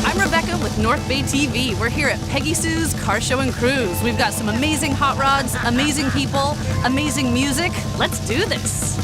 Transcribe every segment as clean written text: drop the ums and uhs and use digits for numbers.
I'm Rebecca with Northbay TV. We're here at Peggy Sue's Car Show and Cruise. We've got some amazing hot rods, amazing people, amazing music. Let's do this.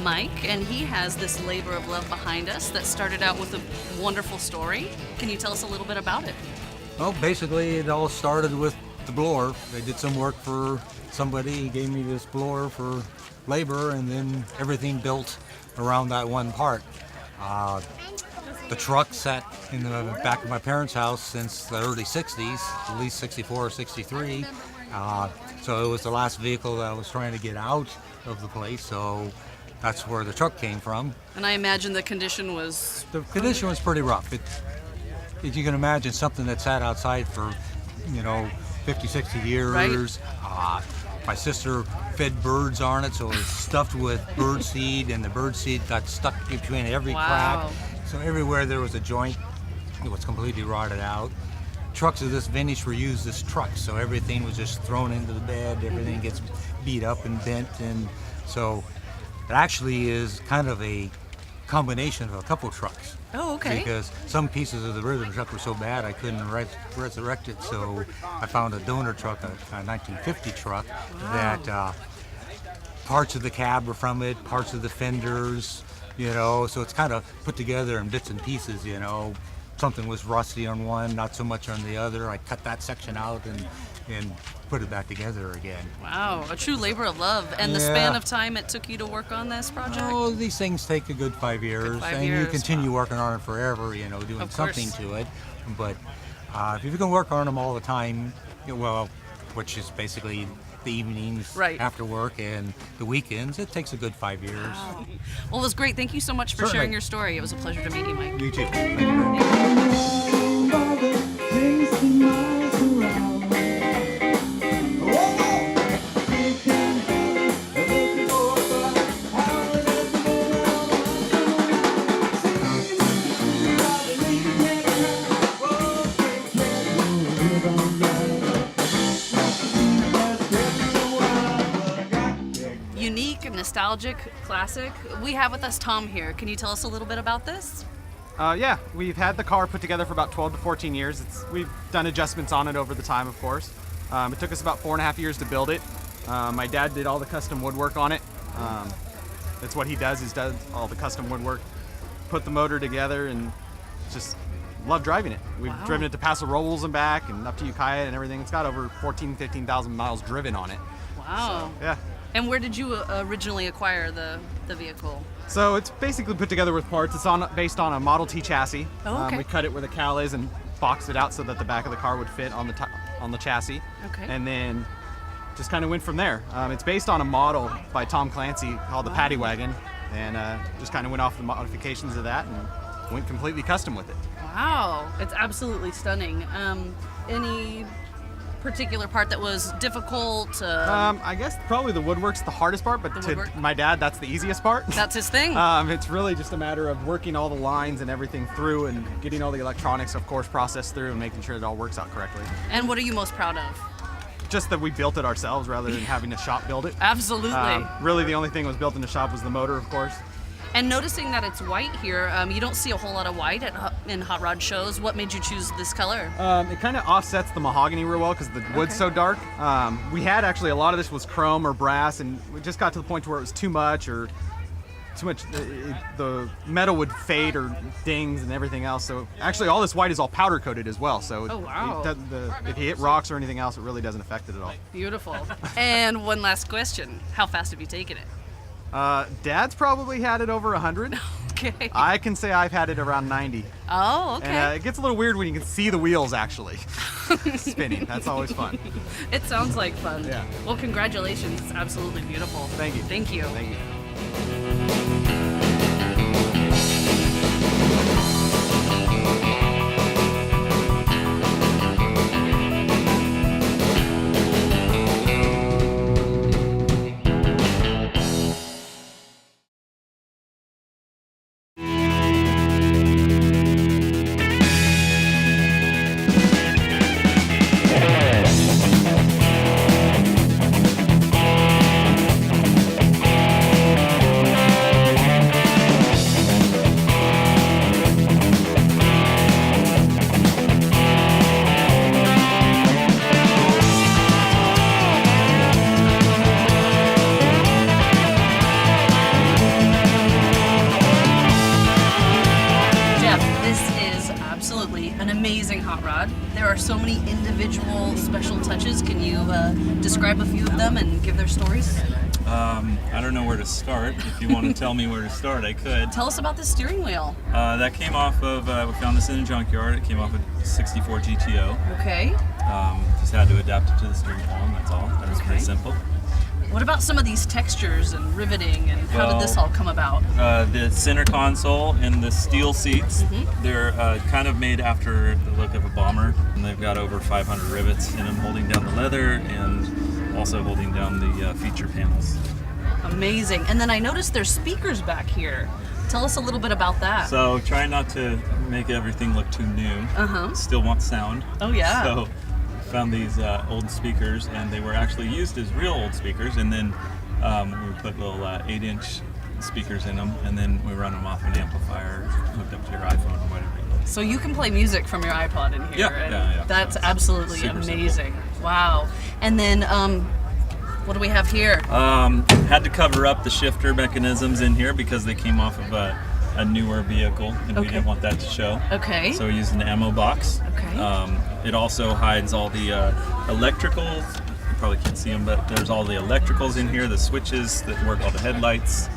Mike, and he has this labor of love behind us that started out with a wonderful story. Can you tell us a little bit about it? Well, basically it all started with the blower. They did some work for somebody. He gave me this blower for labor, and then everything built around that one part. The truck sat in the back of my parents' house since the early 60s, at least 64 or 63. So it was the last vehicle that I was trying to get out of the place, so that's where the truck came from. And I imagine the condition was... The condition was pretty rough. If you can imagine something that sat outside for, 50, 60 years. Right. My sister fed birds on it, so it was stuffed with bird seed, and the bird seed got stuck between every crack. So everywhere there was a joint, it was completely rotted out. Trucks of this vintage were used as trucks, so everything was just thrown into the bed, everything gets beat up and bent, and so it actually is kind of a combination of a couple trucks. Oh, okay. Because some pieces of the rhythm truck were so bad I couldn't resurrect it, so I found a donor truck, a 1950 truck, that parts of the cab were from it, parts of the fenders, so it's kind of put together in bits and pieces, Something was rusty on one, not so much on the other. I cut that section out and put it back together again. Wow, a true labor of love. And the span of time it took you to work on this project? Oh, these things take a good 5 years. You continue working on it forever, doing something to it. But if you can work on them all the time, which is basically the evenings after work and the weekends, it takes a good 5 years. Wow. Well, it was great. Thank you so much for sharing your story. It was a pleasure to meet you, Mike. You too. Thank you very much. Unique, nostalgic, classic. We have with us Tom here. Can you tell us a little bit about this? Yeah, we've had the car put together for about 12 to 14 years. We've done adjustments on it over the time, of course. It took us about 4.5 years to build it. My dad did all the custom woodwork on it. That's what he does, is does all the custom woodwork. Put the motor together and just love driving it. We've driven it to Paso Robles and back and up to Ukiah and everything. It's got over 15,000 miles driven on it. Wow. So, yeah. And where did you originally acquire the vehicle? So it's basically put together with parts. It's based on a Model T chassis. Oh, okay. We cut it where the cowl is and boxed it out so that the back of the car would fit on the chassis. Okay. And then just kind of went from there. It's based on a model by Tom Clancy called the Paddy Wagon, and just kind of went off the modifications of that and went completely custom with it. Wow, it's absolutely stunning. Any particular part that was difficult? I guess probably the woodwork's the hardest part, but to my dad, that's the easiest part. That's his thing. It's really just a matter of working all the lines and everything through and getting all the electronics, of course, processed through and making sure it all works out correctly. And what are you most proud of? Just that we built it ourselves rather than having a shop build it. Absolutely. Really, the only thing that was built in the shop was the motor, of course. And noticing that it's white here, you don't see a whole lot of white in hot rod shows. What made you choose this color? It kind of offsets the mahogany real well because the wood's so dark. We had actually a lot of this was chrome or brass, and we just got to the point where it was too much, the metal would fade or dings and everything else. So actually all this white is all powder coated as well. So oh, wow. If you hit rocks or anything else, it really doesn't affect it at all. Beautiful. And one last question. How fast have you taken it? Dad's probably had it over 100. Okay. I can say I've had it around 90. Oh, okay. And it gets a little weird when you can see the wheels actually spinning. That's always fun. It sounds like fun. Yeah. Well, congratulations. It's absolutely beautiful. Thank you. Thank you. Thank you. There are so many individual special touches. Can you describe a few of them and give their stories? I don't know where to start. If you want to tell me where to start, I could. Tell us about the steering wheel. That came off of, we found this in a junkyard. It came off a 64 GTO. Okay. Just had to adapt it to the steering wheel, and that's all. That was pretty simple. What about some of these textures and riveting, and how did this all come about? The center console and the steel seats, they're kind of made after the look of a bomber, and they've got over 500 rivets in them holding down the leather and also holding down the feature panels. Amazing. And then I noticed there's speakers back here. Tell us a little bit about that. So try not to make everything look too new. Still want sound. Oh yeah. So found these old speakers, and they were actually used as real old speakers, and then we put little 8-inch speakers in them, and then we run them off an amplifier hooked up to your iPhone or whatever. So you can play music from your iPod in here. Yeah. That's absolutely amazing. Simple. Wow. And then what do we have here? Had to cover up the shifter mechanisms in here because they came off of a newer vehicle, and we didn't want that to show. Okay. So we used an ammo box. Okay. It also hides all the electricals. You probably can't see them, but there's all the electricals in here, the switches that work all the headlights,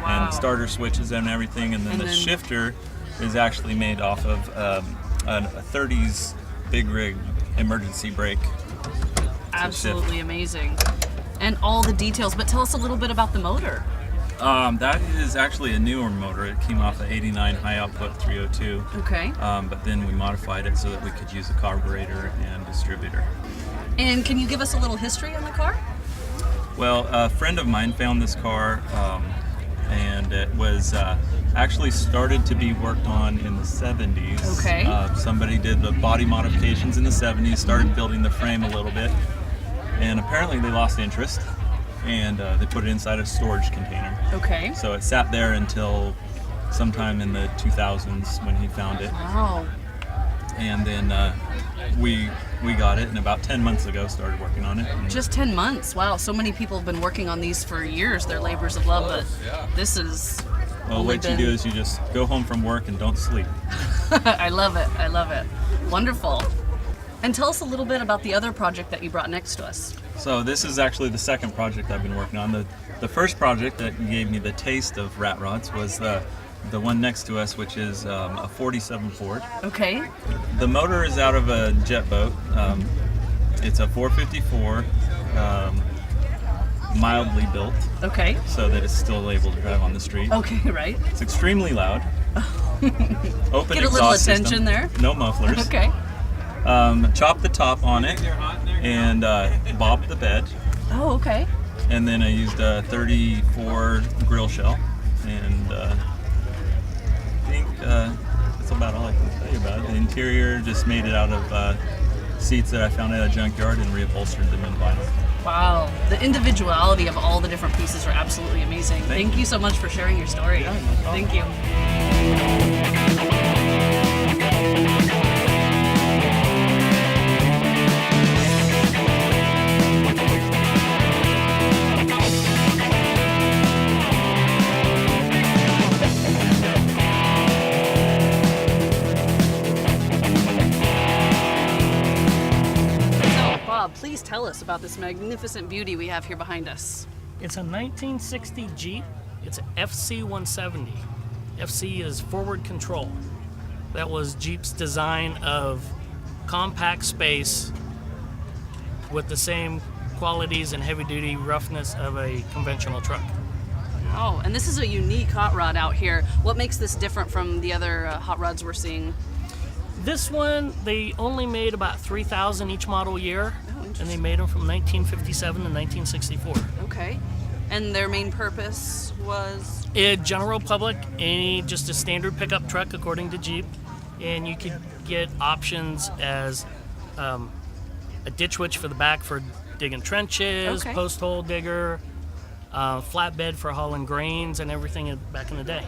and starter switches and everything. And then the shifter is actually made off of a 30s big rig emergency brake. Absolutely amazing. And all the details, but tell us a little bit about the motor. That is actually a newer motor. It came off an 89 high output 302. Okay. But then we modified it so that we could use a carburetor and distributor. And can you give us a little history on the car? Well, a friend of mine found this car, and it was actually started to be worked on in the 70s. Okay. Somebody did the body modifications in the 70s, started building the frame a little bit, and apparently they lost interest. And they put it inside a storage container. Okay. So it sat there until sometime in the 2000s when he found it. Wow. And then we got it, and about 10 months ago started working on it. Just 10 months. Wow. So many people have been working on these for years. They're labors of love, but this is. Well, what you do is you just go home from work and don't sleep. I love it. I love it. Wonderful. And tell us a little bit about the other project that you brought next to us. So this is actually the second project I've been working on. The first project that gave me the taste of rat rods was the one next to us, which is a 47 Ford. Okay. The motor is out of a jet boat. It's a 454 mildly built, Okay. so that it's still able to drive on the street. Okay, right. It's extremely loud. Open Get a little exhaust attention system. there. No mufflers. Okay. Chopped the top on it and bobbed the bed. Oh, okay. And then I used a 34 grill shell, and I think that's about all I can tell you about it. The interior, just made it out of seats that I found at a junkyard and reupholstered them in vinyl. Wow. The individuality of all the different pieces are absolutely amazing. Thank you so much for sharing your story. Yeah, no problem. Thank you. So, Bob, please tell us about this magnificent beauty we have here behind us. It's a 1960 Jeep. It's an FC 170. FC is forward control. That was Jeep's design of compact space with the same qualities and heavy-duty roughness of a conventional truck. Oh, and this is a unique hot rod out here. What makes this different from the other hot rods we're seeing? This one, they only made about 3,000 each model year, Oh, and interesting. they made them from 1957 to 1964. Okay. And their main purpose was? General public, just a standard pickup truck according to Jeep, and you could get options as a ditch witch for the back for digging trenches, Okay. post hole digger, flatbed for hauling grains and everything back in the day.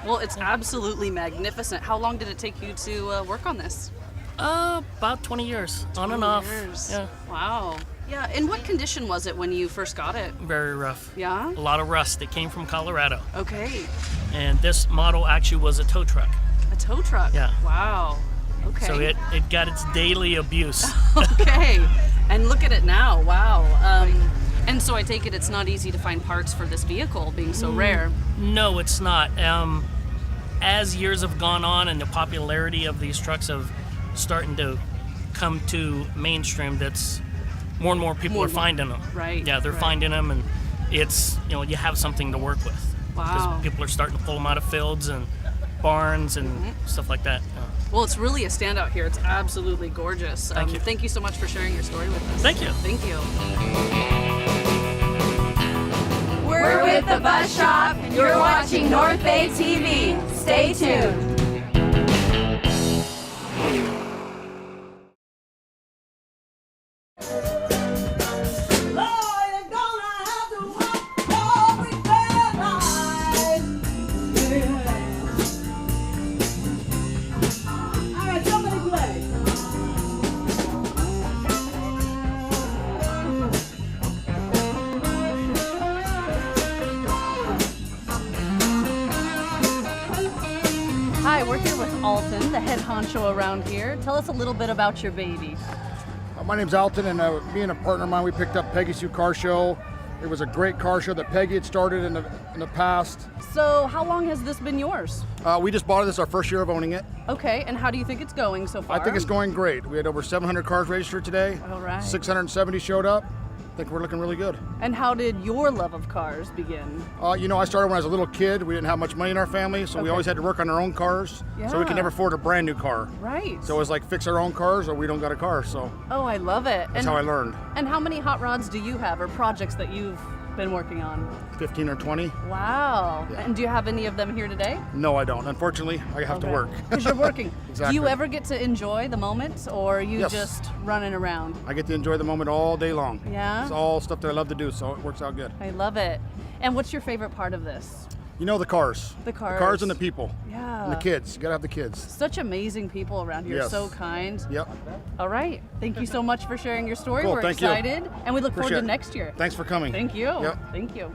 Well, it's absolutely magnificent. How long did it take you to work on this? About 20 years, on and off. Years. Yeah, Wow. Yeah, in what condition was it when you first got it? very rough. Yeah? A lot of rust. It came from Colorado, Okay. and this model actually was a tow truck. A tow truck? Yeah. Wow. Okay. So it got its daily abuse. Okay. And look at it now. Wow. And so I take it it's not easy to find parts for this vehicle being so rare. No, it's not. As years have gone on and the popularity of these trucks have starting to come to mainstream, that's more and more people More are and more. finding them. Right, Yeah, they're right. finding them, and it's, you have something to work with. Wow. Because people are starting to pull them out of fields and barns and stuff like that. Yeah. Well, it's really a standout here. It's absolutely gorgeous. Thank you. Thank you so much for sharing your story with us. Thank you. Thank you. We're with the Bus Shop. You're watching Northbay TV. Stay tuned. Hi, we're here with Alton, the head honcho around here. Tell us a little bit about your baby. My name's Alton, and me and a partner of mine, we picked up Peggy Sue Car Show. It was a great car show that Peggy had started in the past. So, how long has this been yours? We just bought it. This is our first year of owning it. Okay, and how do you think it's going so far? I think it's going great. We had over 700 cars registered today. All right. 670 showed up. I think we're looking really good. And how did your love of cars begin? I started when I was a little kid. We didn't have much money in our family, so we Okay. always had to work on our own cars. So we Yeah. could never afford a brand new car. Right. So it was like fix our own cars or we don't got a car. So Oh, I love it. that's how I learned. And how many hot rods do you have or projects that you've been working on? 15 or 20. Wow. And do you have any of them here today? No, I don't. Unfortunately, I have to work. Because you're working. Exactly. Do you ever get to enjoy the moment or are you Yes. just running around? I get to enjoy the moment all day long. Yeah? It's all stuff that I love to do, so it works out good. I love it. And what's your favorite part of this? The cars. The cars. The cars and the people. Yeah. And the kids. You gotta have the kids. Such amazing people around here. Yes. So kind. Yep. All right. Thank you so much for sharing your story. Cool, We're thank you. excited. And we look forward Appreciate to it. next year. Thanks for coming. Thank you. Yep. Thank you.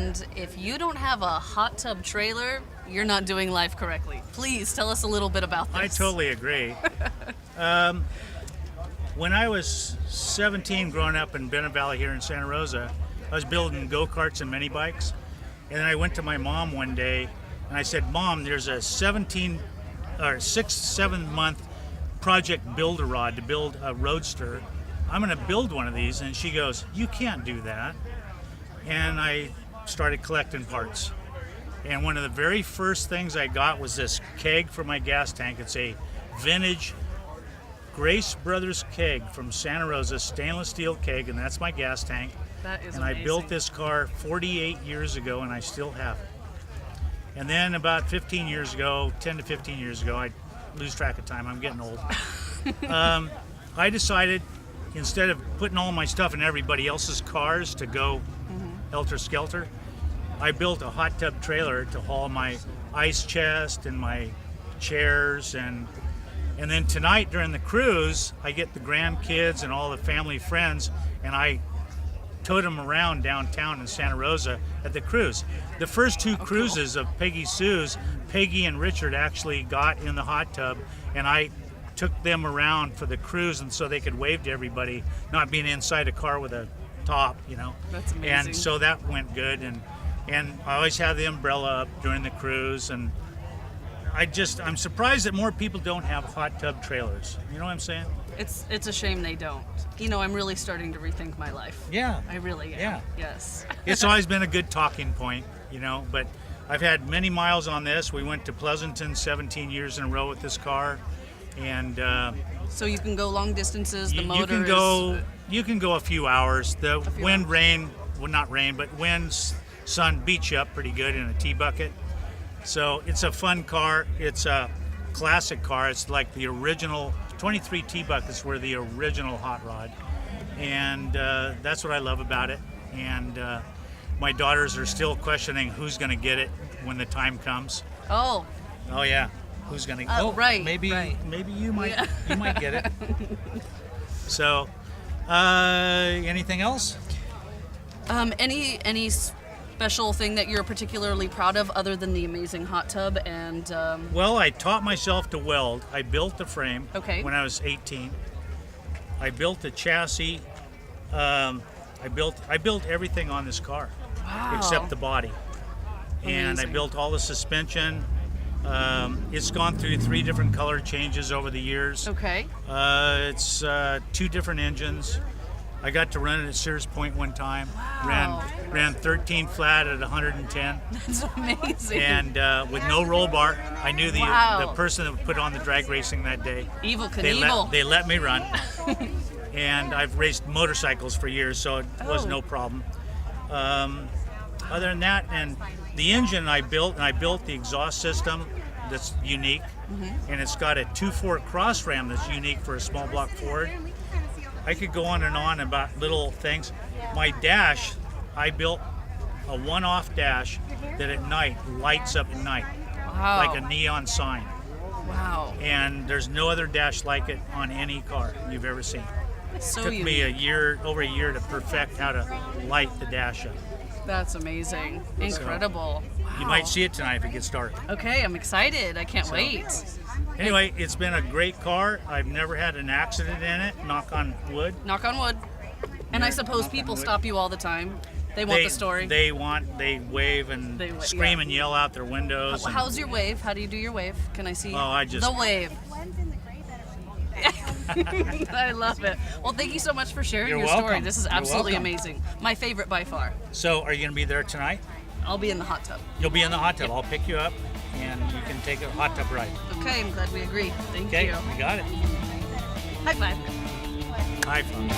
And if you don't have a hot tub trailer, you're not doing life correctly. Please tell us a little bit about this. I totally agree. When I was 17, growing up in Bennett Valley here in Santa Rosa, I was building go-karts and mini bikes. And then I went to my mom one day and I said, Mom, there's a 7 month project Build-A-Rod to build a roadster. I'm going to build one of these. And she goes, you can't do that. And I started collecting parts. And one of the very first things I got was this keg for my gas tank. It's a vintage Grace Brothers keg from Santa Rosa, stainless steel keg, and that's my gas tank. That is and amazing. I built this car 48 years ago, and I still have it. And then about 15 years ago, 10 to 15 years ago, I lose track of time, I'm getting old. I decided, instead of putting all my stuff in everybody else's cars to go helter-skelter, I built a hot tub trailer to haul my ice chest and my chairs, and then tonight during the cruise, I get the grandkids and all the family friends, and I towed them around downtown in Santa Rosa at the cruise. The first two cruises of Peggy Sue's, Peggy and Richard actually got in the hot tub, and I took them around for the cruise, and so they could wave to everybody, not being inside a car with a top, you know. That's amazing. And so that went good, and I always have the umbrella up during the cruise, and I'm surprised that more people don't have hot tub trailers. You know what I'm saying? It's a shame they don't. You know, I'm really starting to rethink my life. Yeah. I really am. Yeah. Yes. It's always been a good talking point, you know, but I've had many miles on this. We went to Pleasanton 17 years in a row with this car, and so you can go long distances. The motor you can go a few hours. The wind, rain, well, not rain, but wind, sun beats you up pretty good in a T-bucket. So it's a fun car. It's a classic car. It's like the original 23 T-buckets were the original hot rod, and that's what I love about it. And my daughters are still questioning who's going to get it when the time comes. Oh yeah, who's going to? Right. Maybe you might. Yeah. You might get it. So, anything else? Any special thing that you're particularly proud of other than the amazing hot tub and Well, I taught myself to weld. I built the frame when I was 18. I built the chassis. I built everything on this car. Wow. Except the body. And Amazing. I built all the suspension. It's gone through 3 different color changes over the years. Okay. It's 2 different engines. I got to run it at Sears Point one time. Wow. Ran 13 flat at 110. That's amazing. And with no roll bar. I knew the person that put on the drag racing that day. Evil Knievel. They let me run. And I've raced motorcycles for years, so it was no problem. Other than that, and the engine I built the exhaust system that's unique, and it's got a 2-4 cross ram that's unique for a small block Ford. I could go on and on about little things. My dash, I built a one-off dash that at night lights up at night, like a neon sign. Wow. And there's no other dash like it on any car you've ever seen. So Took me over a year to perfect how to light the dash up. That's amazing. Incredible. You might see it tonight if it gets started. Okay, I'm excited. I can't wait. Anyway, it's been a great car. I've never had an accident in it, knock on wood. Knock on wood. And I suppose people stop you all the time. They want the story. They wave and scream and yell out their windows. How's your wave? How do you do your wave? Can I see the wave? I love it. Well, thank you so much for sharing your story. Welcome. This is absolutely amazing. My favorite by far. So, are you going to be there tonight? I'll be in the hot tub. You'll be in the hot tub. I'll pick you up, and you can take a hot tub ride. Okay, I'm glad we agree. Thank you. Okay, you got it. High five. High five.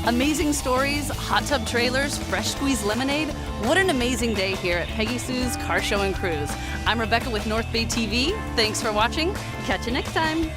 Amazing stories, hot tub trailers, fresh squeezed lemonade. What an amazing day here at Peggy Sue's Car Show and Cruise. I'm Rebecca with Northbay TV. Thanks for watching. Catch you next time.